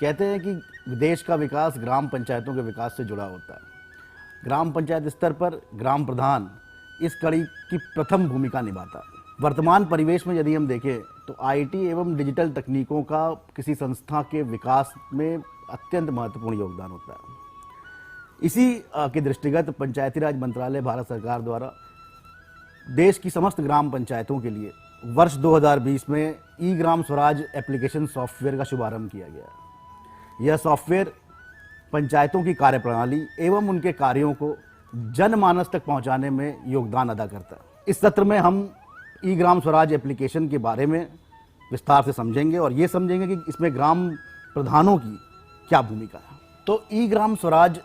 कहते हैं कि देश का विकास ग्राम पंचायतों के विकास से जुड़ा होता है। ग्राम पंचायत स्तर पर ग्राम प्रधान इस कड़ी की प्रथम भूमिका निभाता है। वर्तमान परिवेश में यदि हम देखें तो आईटी एवं डिजिटल तकनीकों का किसी संस्था के विकास में अत्यंत महत्वपूर्ण योगदान होता है। इसी के दृष्टिगत पंचायती राज मंत्रालय भारत सरकार द्वारा देश की समस्त ग्राम पंचायतों के लिए वर्ष 2020 में ई ग्राम स्वराज एप्लीकेशन सॉफ्टवेयर का शुभारंभ किया गया। यह सॉफ्टवेयर पंचायतों की कार्यप्रणाली एवं उनके कार्यों को जनमानस तक पहुंचाने में योगदान अदा करता है। इस सत्र में हम ई ग्राम स्वराज एप्लीकेशन के बारे में विस्तार से समझेंगे और ये समझेंगे कि इसमें ग्राम प्रधानों की क्या भूमिका है। तो ई ग्राम स्वराज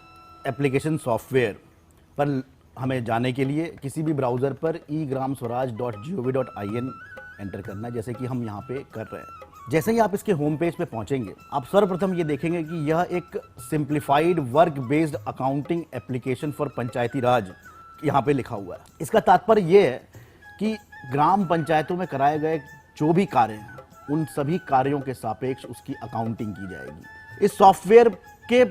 एप्लीकेशन सॉफ्टवेयर पर हमें जाने के लिए किसी भी ब्राउज़र पर eGramSwaraj.gov.in एंटर करना है, जैसे कि हम यहाँ पे कर रहे हैं। जैसे ही आप इसके होम पेज पे पहुँचेंगे, आप सर्वप्रथम ये देखेंगे कि यह एक simplified work based accounting application for Panchayati Raj यहाँ पे लिखा हुआ है। इसका तात्पर्य ये है कि ग्राम पंचायतों में कराए गए जो भी कार्य हैं, उन सभी कार्यों के सापेक्ष उसकी अकाउंटिंग की जाएगी। इस सॉफ्टवेयर के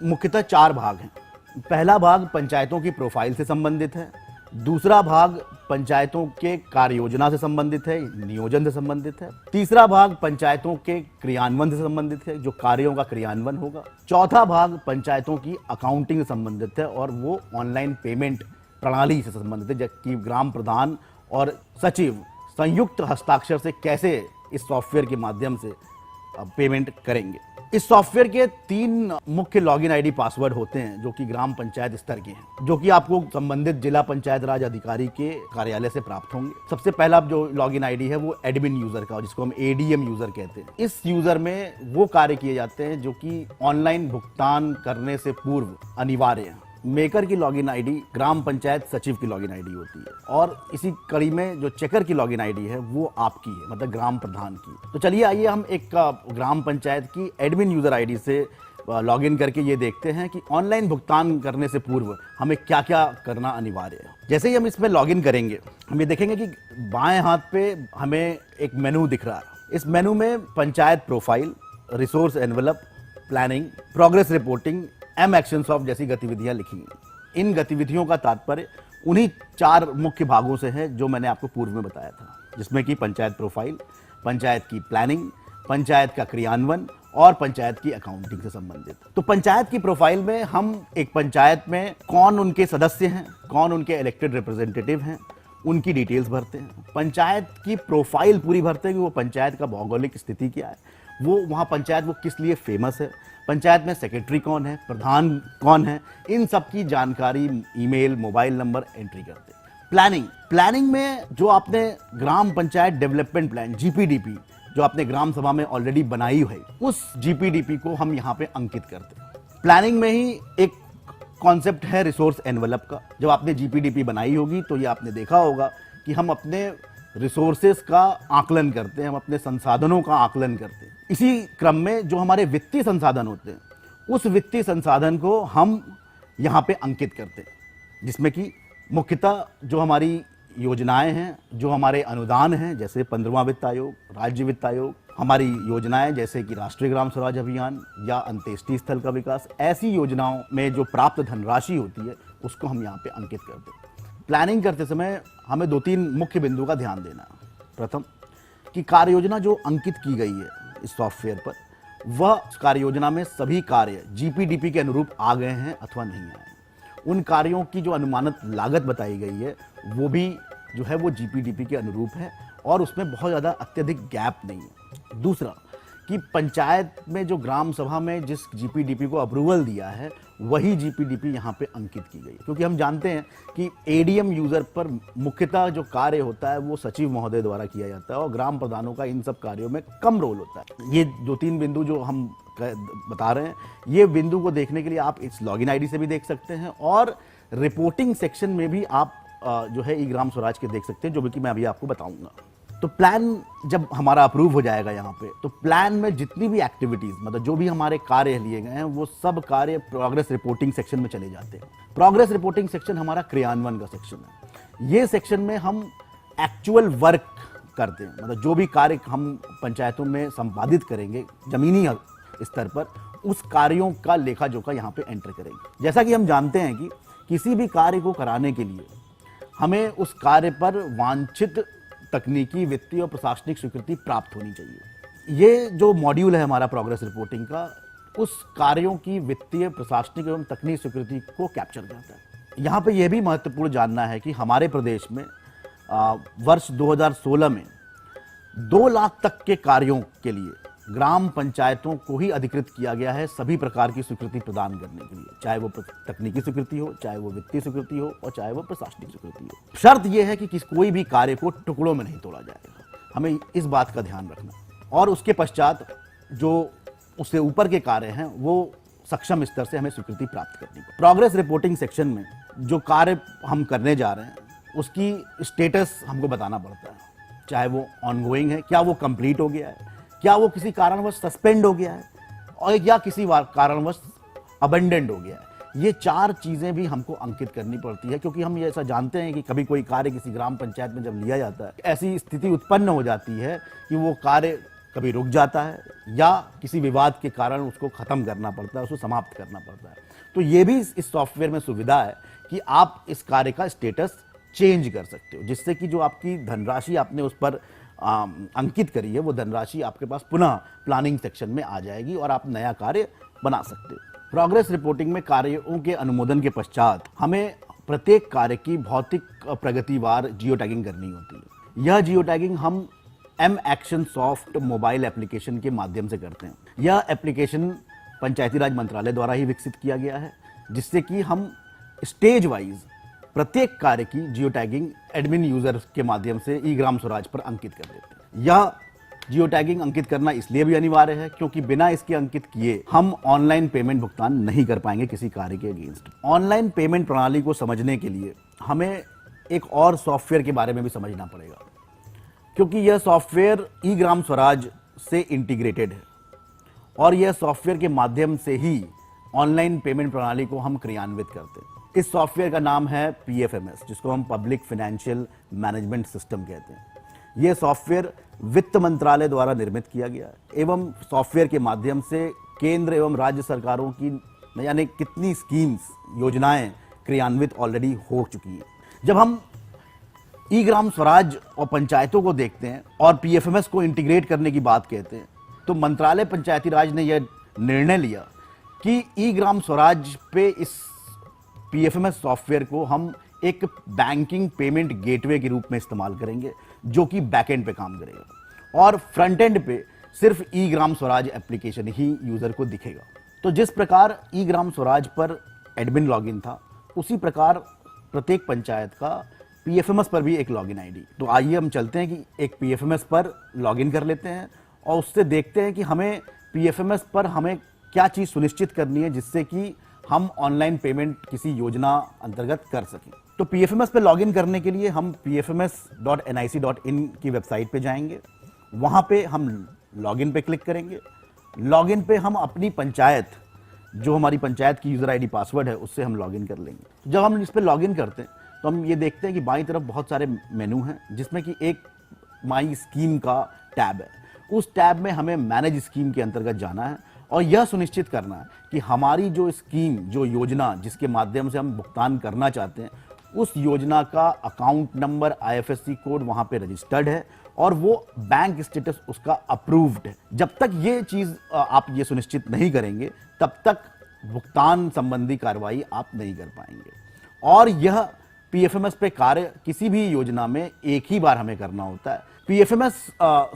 मुख्यतः 4 भाग हैं। पहला भाग पंचायतों की प्रोफाइल से संबंधित है, दूसरा भाग पंचायतों के कार्य योजना से संबंधित है, नियोजन से संबंधित है, तीसरा भाग पंचायतों के क्रियान्वयन से संबंधित है, जो कार्यों का क्रियान्वयन होगा, चौथा भाग पंचायतों की अकाउंटिंग से संबंधित है और वो ऑनलाइन पेमेंट प्रणाली से संबंधित है, जबकि ग्राम प्रधान और सचिव संयुक्त हस्ताक्षर से कैसे इस सॉफ्टवेयर के माध्यम से पेमेंट करेंगे। इस सॉफ्टवेयर के 3 मुख्य लॉगिन आईडी पासवर्ड होते हैं, जो कि ग्राम पंचायत स्तर के हैं, जो कि आपको संबंधित जिला पंचायत राज अधिकारी के कार्यालय से प्राप्त होंगे। सबसे पहला जो लॉगिन आईडी है वो एडमिन यूजर का, जिसको हम एडीएम यूजर कहते हैं। इस यूजर में वो कार्य किए जाते हैं जो कि ऑनलाइन भुगतान करने से पूर्व अनिवार्य है। मेकर की लॉगिन आईडी ग्राम पंचायत सचिव की लॉगिन आईडी होती है और इसी कड़ी में जो चेकर की लॉगिन आईडी है वो आपकी है, मतलब ग्राम प्रधान की। तो चलिए आइए हम एक ग्राम पंचायत की एडमिन यूजर आईडी से लॉगिन करके ये देखते हैं कि ऑनलाइन भुगतान करने से पूर्व हमें क्या क्या करना अनिवार्य है। जैसे ही हम इसमें लॉगिन करेंगे, हम ये देखेंगे कि बाएं हाथ पे हमें एक मेनू दिख रहा है। इस मेनू में panchayat profile, resource envelope, planning, progress reporting, M actions of जैसी गतिविधियां लिखी हैं। इन गतिविधियों का तात्पर्य उन्हीं 4 मुख्य भागों से है जो मैंने आपको पूर्व में बताया था, जिसमें कि पंचायत प्रोफाइल, पंचायत की प्लानिंग, पंचायत का क्रियान्वयन और पंचायत की अकाउंटिंग से संबंधित। तो पंचायत की प्रोफाइल में हम एक पंचायत में कौन उनके सदस्य हैं, कौन उनके इलेक्टेड रिप्रेजेंटेटिव हैं, उनकी डिटेल्स भरते हैं। पंचायत की प्रोफाइल पूरी भरते हैं कि वो पंचायत का भौगोलिक स्थिति क्या है, वो वहाँ पंचायत वो किस लिए फेमस है, पंचायत में सेक्रेटरी कौन है, प्रधान कौन है, इन सब की जानकारी ईमेल, मोबाइल नंबर एंट्री करते हैं। प्लानिंग में जो आपने ग्राम पंचायत डेवलपमेंट प्लान जीपीडीपी जो आपने ग्राम सभा में ऑलरेडी बनाई है, उस जीपीडीपी को हम यहाँ पे अंकित करते हैं। प्लानिंग में ही एक कॉन्सेप्ट है रिसोर्स एनवेलप का। जब आपने जीपीडीपी बनाई होगी तो ये आपने देखा होगा कि हम अपने रिसोर्सेस का आकलन करते हैं, हम अपने संसाधनों का आकलन करते हैं। इसी क्रम में जो हमारे वित्तीय संसाधन होते हैं, उस वित्तीय संसाधन को हम यहाँ पे अंकित करते हैं, जिसमें कि मुख्यतः जो हमारी योजनाएं हैं, जो हमारे अनुदान हैं, जैसे 15वां वित्त आयोग, राज्य वित्त आयोग, हमारी योजनाएं जैसे कि राष्ट्रीय ग्राम स्वराज अभियान या अंत्येष्टि स्थल का विकास, ऐसी योजनाओं में जो प्राप्त धनराशि होती है उसको हम यहाँ पे अंकित करते हैं। प्लानिंग करते समय हमें 2-3 मुख्य बिंदु का ध्यान देना है। प्रथम कि कार्य योजना जो अंकित की गई है इस सॉफ्टवेयर पर, वह कार्य योजना में सभी कार्य जीपीडीपी के अनुरूप आ गए हैं अथवा नहीं आए हैं। उन कार्यों की जो अनुमानित लागत बताई गई है वो भी जो है वो जीपीडीपी के अनुरूप है और उसमें बहुत ज़्यादा अत्यधिक गैप नहीं है। दूसरा कि पंचायत में जो ग्राम सभा में जिस जीपीडीपी को अप्रूवल दिया है वही जीपीडीपी यहाँ पे अंकित की गई, क्योंकि हम जानते हैं कि एडीएम यूजर पर मुख्यतः जो कार्य होता है वो सचिव महोदय द्वारा किया जाता है और ग्राम प्रधानों का इन सब कार्यों में कम रोल होता है। ये 2-3 बिंदु जो हम बता रहे हैं, ये बिंदु को देखने के लिए आप इस लॉगिन आईडी से भी देख सकते हैं और रिपोर्टिंग सेक्शन में भी आप जो है ई ग्राम स्वराज के देख सकते हैं, जो कि मैं अभी आपको बताऊंगा। तो प्लान जब हमारा अप्रूव हो जाएगा यहाँ पे, तो प्लान में जितनी भी एक्टिविटीज, मतलब जो भी हमारे कार्य लिए गए हैं, वो सब कार्य प्रोग्रेस रिपोर्टिंग सेक्शन में चले जाते हैं। प्रोग्रेस रिपोर्टिंग सेक्शन हमारा क्रियान्वयन का सेक्शन है। ये सेक्शन में हम एक्चुअल वर्क करते हैं, मतलब जो भी कार्य हम पंचायतों में संपादित करेंगे जमीनी स्तर पर उस कार्यों का लेखा जोखा यहाँ पे एंटर करेंगे। जैसा कि हम जानते हैं कि किसी भी कार्य को कराने के लिए हमें उस कार्य पर वांछित तकनीकी, वित्तीय और प्रशासनिक स्वीकृति प्राप्त होनी चाहिए। ये जो मॉड्यूल है हमारा प्रोग्रेस रिपोर्टिंग का, उस कार्यों की वित्तीय, प्रशासनिक एवं तकनीकी स्वीकृति को कैप्चर करता है। यहाँ पे यह भी महत्वपूर्ण जानना है कि हमारे प्रदेश में वर्ष 2016 में 2 लाख तक के कार्यों के लिए ग्राम पंचायतों को ही अधिकृत किया गया है सभी प्रकार की स्वीकृति प्रदान करने के लिए, चाहे वो तकनीकी स्वीकृति हो, चाहे वो वित्तीय स्वीकृति हो और चाहे वो प्रशासनिक स्वीकृति हो। शर्त यह है कि कोई भी कार्य को टुकड़ों में नहीं तोड़ा जाएगा, हमें इस बात का ध्यान रखना। और उसके पश्चात जो उससे ऊपर के कार्य हैं वो सक्षम स्तर से हमें स्वीकृति प्राप्त करनी है। प्रोग्रेस रिपोर्टिंग सेक्शन में जो कार्य हम करने जा रहे हैं उसकी स्टेटस हमको बताना पड़ता है, चाहे वो ऑनगोइंग है, क्या वो कंप्लीट हो गया है, क्या वो किसी कारणवश सस्पेंड हो गया है और या किसी कारणवश अबेंडेंड हो गया है। ये 4 चीज़ें भी हमको अंकित करनी पड़ती है, क्योंकि हम ये ऐसा जानते हैं कि कभी कोई कार्य किसी ग्राम पंचायत में जब लिया जाता है, ऐसी स्थिति उत्पन्न हो जाती है कि वो कार्य कभी रुक जाता है या किसी विवाद के कारण उसको ख़त्म करना पड़ता है, उसको समाप्त करना पड़ता है। तो ये भी इस सॉफ्टवेयर में सुविधा है कि आप इस कार्य का स्टेटस चेंज कर सकते हो, जिससे कि जो आपकी धनराशि आपने उस पर अंकित करी है वो धनराशि आपके पास पुनः प्लानिंग सेक्शन में आ जाएगी और आप नया कार्य बना सकते हो। प्रोग्रेस रिपोर्टिंग में कार्यों के अनुमोदन के पश्चात हमें प्रत्येक कार्य की भौतिक प्रगतिवार जियो टैगिंग करनी होती है। यह जियो टैगिंग हम M action soft mobile application के माध्यम से करते हैं। यह एप्लीकेशन पंचायती राज मंत्रालय द्वारा ही विकसित किया गया है, जिससे कि हम स्टेज वाइज प्रत्येक कार्य की जियो टैगिंग एडमिन यूजर के माध्यम से ई ग्राम स्वराज पर अंकित कर देते हैं। यह जियो टैगिंग अंकित करना इसलिए भी अनिवार्य है क्योंकि बिना इसके अंकित किए हम ऑनलाइन पेमेंट भुगतान नहीं कर पाएंगे किसी कार्य के अगेंस्ट। ऑनलाइन पेमेंट प्रणाली को समझने के लिए हमें एक और सॉफ्टवेयर के बारे में भी समझना पड़ेगा, क्योंकि यह सॉफ्टवेयर ई ग्राम स्वराज से इंटीग्रेटेड है और यह सॉफ्टवेयर के माध्यम से ही ऑनलाइन पेमेंट प्रणाली को हम क्रियान्वित करते हैं। इस सॉफ्टवेयर का नाम है PFMS, जिसको हम पब्लिक फाइनेंशियल मैनेजमेंट सिस्टम कहते हैं। यह सॉफ्टवेयर वित्त मंत्रालय द्वारा निर्मित किया गया एवं सॉफ्टवेयर के माध्यम से केंद्र एवं राज्य सरकारों की न जाने कितनी स्कीम्स, योजनाएं क्रियान्वित ऑलरेडी हो चुकी हैं। जब हम ई ग्राम स्वराज और पंचायतों को देखते हैं और PFMS को इंटीग्रेट करने की बात कहते हैं, तो मंत्रालय पंचायती राज ने यह निर्णय लिया कि ई ग्राम स्वराज पे इस PFMS सॉफ्टवेयर को हम एक बैंकिंग पेमेंट गेटवे के रूप में इस्तेमाल करेंगे, जो कि बैकएंड पे काम करेगा और फ्रंट एंड पे सिर्फ ई ग्राम स्वराज एप्लीकेशन ही यूजर को दिखेगा। तो जिस प्रकार ई ग्राम स्वराज पर एडमिन लॉगिन था, उसी प्रकार प्रत्येक पंचायत का PFMS पर भी एक लॉगिन आईडी। तो आइए हम चलते हैं कि एक PFMS पर लॉगिन कर लेते हैं और उससे देखते हैं कि हमें PFMS पर हमें क्या चीज़ सुनिश्चित करनी है जिससे कि हम ऑनलाइन पेमेंट किसी योजना अंतर्गत कर सकें। तो PFMS पे लॉगिन करने के लिए हम pfms.nic.in की वेबसाइट पे जाएंगे। वहाँ पे हम लॉगिन पे क्लिक करेंगे। लॉगिन पे हम अपनी पंचायत, जो हमारी पंचायत की यूज़र आईडी पासवर्ड है, उससे हम लॉगिन कर लेंगे। जब हम इस पर लॉगिन करते हैं तो हम ये देखते हैं कि बाईं तरफ बहुत सारे मेनू हैं, जिसमें कि एक माई स्कीम का टैब है। उस टैब में हमें मैनेज स्कीम के अंतर्गत जाना है और यह सुनिश्चित करना है कि हमारी जो स्कीम, जो योजना जिसके माध्यम से हम भुगतान करना चाहते हैं, उस योजना का अकाउंट नंबर, IFSC कोड वहाँ पे रजिस्टर्ड है और वो बैंक स्टेटस उसका अप्रूव्ड है। जब तक ये चीज़ आप ये सुनिश्चित नहीं करेंगे, तब तक भुगतान संबंधी कार्रवाई आप नहीं कर पाएंगे। और यह PFMS पे कार्य किसी भी योजना में एक ही बार हमें करना होता है। PFMS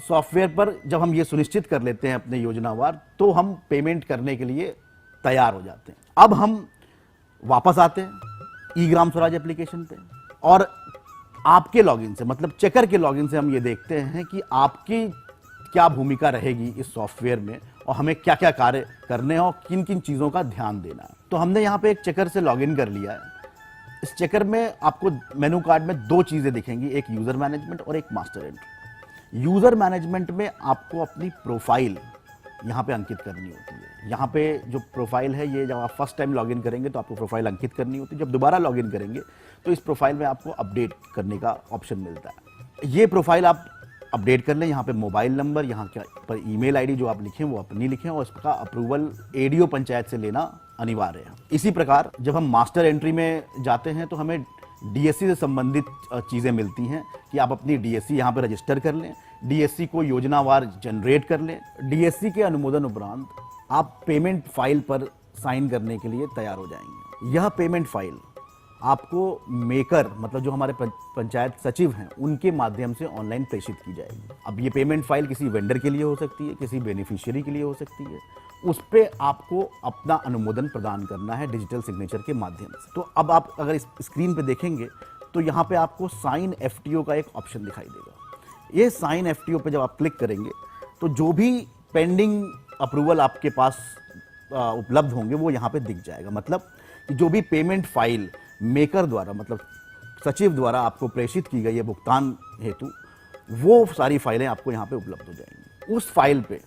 सॉफ्टवेयर पर जब हम ये सुनिश्चित कर लेते हैं अपने योजनावार, तो हम पेमेंट करने के लिए तैयार हो जाते हैं। अब हम वापस आते हैं ई ग्राम स्वराज एप्लीकेशन पे और आपके लॉगिन से, मतलब चेकर के लॉगिन से हम ये देखते हैं कि आपकी क्या भूमिका रहेगी इस सॉफ्टवेयर में और हमें क्या क्या कार्य करने हैं और किन किन चीज़ों का ध्यान देना है। तो हमने यहाँ पे एक चेकर से लॉगिन कर लिया है। इस चेकर में आपको मेनू कार्ड में 2 चीज़ें दिखेंगी, एक यूज़र मैनेजमेंट और एक मास्टर एंट्री। यूज़र मैनेजमेंट में आपको अपनी प्रोफाइल यहाँ पे अंकित करनी होती है। यहाँ पे जो प्रोफाइल है, ये जब आप फर्स्ट टाइम लॉगिन करेंगे तो आपको प्रोफाइल अंकित करनी होती है। जब दोबारा लॉगिन करेंगे तो इस प्रोफाइल में आपको अपडेट करने का ऑप्शन मिलता है। ये प्रोफाइल आप अपडेट कर लें। यहाँ पे मोबाइल नंबर, यहाँ के पर ईमेल आईडी जो आप लिखें वो अपनी लिखें और इसका अप्रूवल एडीओ पंचायत से लेना अनिवार्य है। इसी प्रकार जब हम मास्टर एंट्री में जाते हैं तो हमें डीएससी से संबंधित चीज़ें मिलती हैं कि आप अपनी डीएससी यहाँ पे रजिस्टर कर लें, डीएससी को योजनावार जनरेट कर लें। डीएससी के अनुमोदन उपरांत आप पेमेंट फाइल पर साइन करने के लिए तैयार हो जाएंगे। यह पेमेंट फाइल आपको मेकर मतलब जो हमारे पंचायत सचिव हैं उनके माध्यम से ऑनलाइन प्रेषित की जाएगी। अब ये पेमेंट फाइल किसी वेंडर के लिए हो सकती है, किसी बेनिफिशियरी के लिए हो सकती है, उस पे आपको अपना अनुमोदन प्रदान करना है डिजिटल सिग्नेचर के माध्यम से। तो अब आप अगर इस स्क्रीन पे देखेंगे तो यहाँ पे आपको साइन एफटीओ का एक ऑप्शन दिखाई देगा। ये साइन एफटीओ पे जब आप क्लिक करेंगे तो जो भी पेंडिंग अप्रूवल आपके पास उपलब्ध होंगे वो यहाँ पे दिख जाएगा। मतलब कि जो भी पेमेंट फाइल मेकर द्वारा मतलब सचिव द्वारा आपको प्रेषित की गई है भुगतान हेतु, वो सारी फाइलें आपको यहाँ पे उपलब्ध हो जाएंगी। उस फाइल पे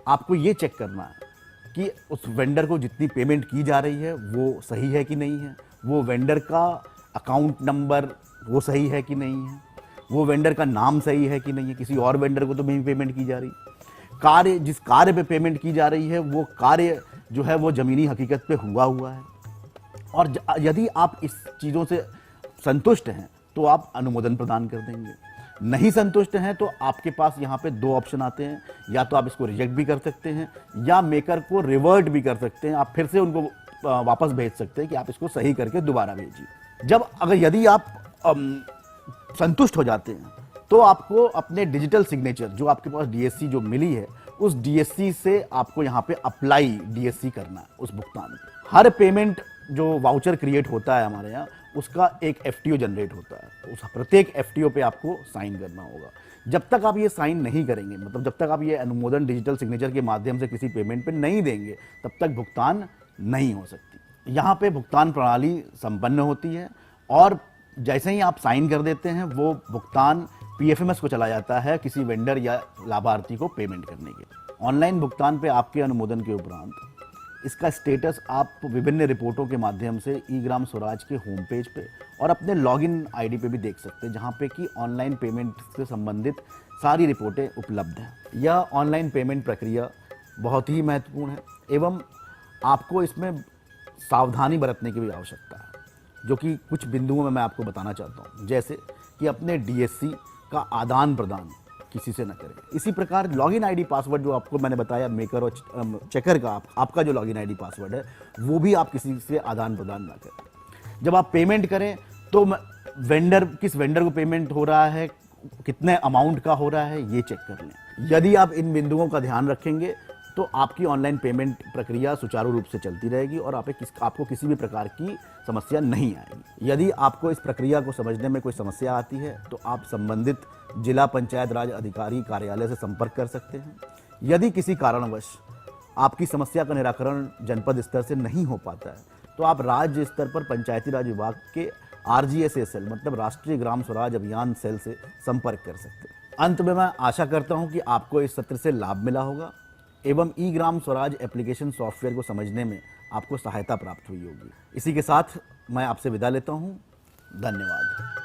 आपको ये चेक करना है कि उस वेंडर को जितनी पेमेंट की जा रही है वो सही है कि नहीं है, वो वेंडर का अकाउंट नंबर वो सही है कि नहीं है, वो वेंडर का नाम सही है कि नहीं है, किसी और वेंडर को तो नहीं पेमेंट की जा रही, कार्य जिस कार्य पे पेमेंट की जा रही है वो कार्य जो है वो ज़मीनी हकीकत पे हुआ है। और यदि आप इस चीज़ों से संतुष्ट हैं तो आप अनुमोदन प्रदान कर देंगे। नहीं संतुष्ट हैं तो आपके पास यहाँ पे दो ऑप्शन आते हैं, या तो आप इसको रिजेक्ट भी कर सकते हैं या मेकर को रिवर्ट भी कर सकते हैं। आप फिर से उनको वापस भेज सकते हैं कि आप इसको सही करके दोबारा भेजिए। यदि आप संतुष्ट हो जाते हैं तो आपको अपने डिजिटल सिग्नेचर जो आपके पास डीएससी जो मिली है उस डीएससी से आपको यहाँ पे अप्लाई डीएससी करना है उस भुगतान पे। हर पेमेंट जो वाउचर क्रिएट होता है हमारे यहाँ उसका एक एफटीओ जनरेट होता है, उस प्रत्येक एफटीओ पे आपको साइन करना होगा। जब तक आप ये साइन नहीं करेंगे मतलब जब तक आप ये अनुमोदन डिजिटल सिग्नेचर के माध्यम से किसी पेमेंट पे नहीं देंगे तब तक भुगतान नहीं हो सकती। यहाँ पे भुगतान प्रणाली संपन्न होती है और जैसे ही आप साइन कर देते हैं वो भुगतान पीएफएमएस को चला जाता है किसी वेंडर या लाभार्थी को पेमेंट करने के। ऑनलाइन भुगतान पे आपके अनुमोदन के उपरांत इसका स्टेटस आप विभिन्न रिपोर्टों के माध्यम से ई ग्राम स्वराज के होम पेज पे और अपने लॉगिन आईडी पे भी देख सकते हैं, जहां पे कि ऑनलाइन पेमेंट से संबंधित सारी रिपोर्टें उपलब्ध हैं। यह ऑनलाइन पेमेंट प्रक्रिया बहुत ही महत्वपूर्ण है एवं आपको इसमें सावधानी बरतने की भी आवश्यकता है, जो कि कुछ बिंदुओं में मैं आपको बताना चाहता हूँ। जैसे कि अपने डीएससी का आदान प्रदान किसी से न करें। इसी प्रकार लॉगिन आईडी पासवर्ड जो आपको मैंने बताया मेकर और चेकर का आपका जो लॉगिन आईडी पासवर्ड है वो भी आप किसी से आदान प्रदान ना करें। जब आप पेमेंट करें तो किस वेंडर को पेमेंट हो रहा है, कितने अमाउंट का हो रहा है, ये चेक कर लें। यदि आप इन बिंदुओं का ध्यान रखेंगे तो आपकी ऑनलाइन पेमेंट प्रक्रिया सुचारू रूप से चलती रहेगी और आपको किसी भी प्रकार की समस्या नहीं आएगी। यदि आपको इस प्रक्रिया को समझने में कोई समस्या आती है तो आप संबंधित जिला पंचायत राज अधिकारी कार्यालय से संपर्क कर सकते हैं। यदि किसी कारणवश आपकी समस्या का निराकरण जनपद स्तर से नहीं हो पाता है तो आप राज्य स्तर पर पंचायती राज विभाग के RGSA सेल मतलब राष्ट्रीय ग्राम स्वराज अभियान सेल से संपर्क कर सकते हैं। अंत में मैं आशा करता हूं कि आपको इस सत्र से लाभ मिला होगा एवं ई ग्राम स्वराज एप्लीकेशन सॉफ्टवेयर को समझने में आपको सहायता प्राप्त हुई होगी। इसी के साथ मैं आपसे विदा लेता हूं। धन्यवाद।